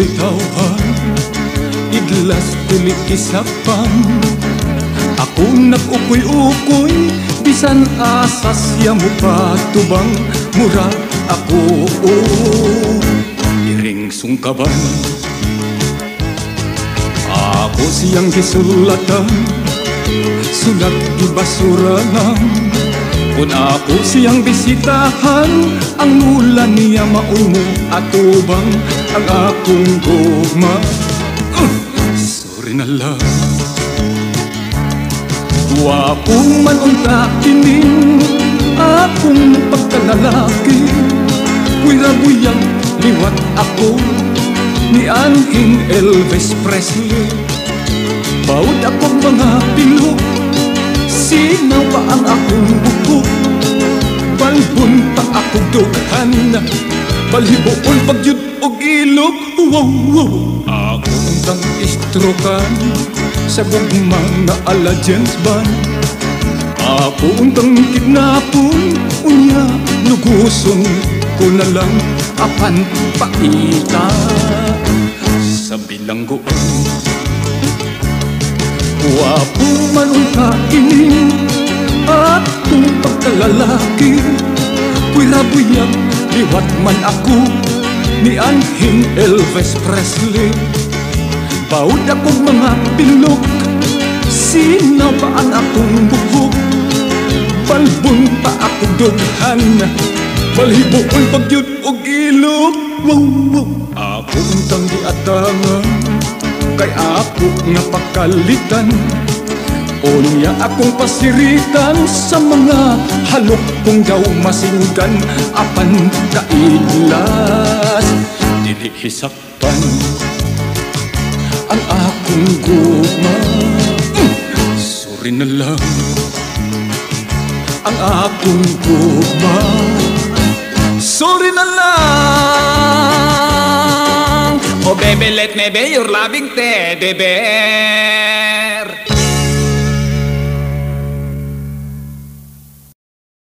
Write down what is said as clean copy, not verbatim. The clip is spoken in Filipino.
bitawhan, iglas dili isapan. Ako nag-ukoy-ukoy, bisan asas ya mo patubang. Mura ako iring sungkaban. Ako siyang gisulatan, sulat di basura lang. Kung ako siyang bisitahan, ang ulan niya maoy mo atubang ang akong gugma. Sorry na lang. Wapo man unta ining akong pagkalalaki. Buya-buyang liwat ako ni Anhing Elvis Presley. Bawod akong mga pilok, sinaw pa ang akong bukok. Balbon pa akong dughan, balhibuon pagyud og ilog. Wow, wow. Akong tang istrokan sa gugmang na Alliance Band. Ako untang kidnapon, unya luguson ko na lang apan paita sa bilanggoan. Wapo man unta ining akong pagkalalaki. Buya-buyag liwat man ako ni Anhing Elvis Presley. Bawod akong mga pilok, sinaw pa ang akong bukok. Balbon pa akong dughan, balhibuon pagyud og ilog. Wow, wow. Ako untang giatangan, kay ako nga pakalitan. Unya akong pasiritan sa mga halok kong daw masinggan. Apan kaidlas dili hisakpan ang akong gugma. Sorry na lang ang akong gugma. Sorry na lang. Oh baby, let me be your loving teddy bear.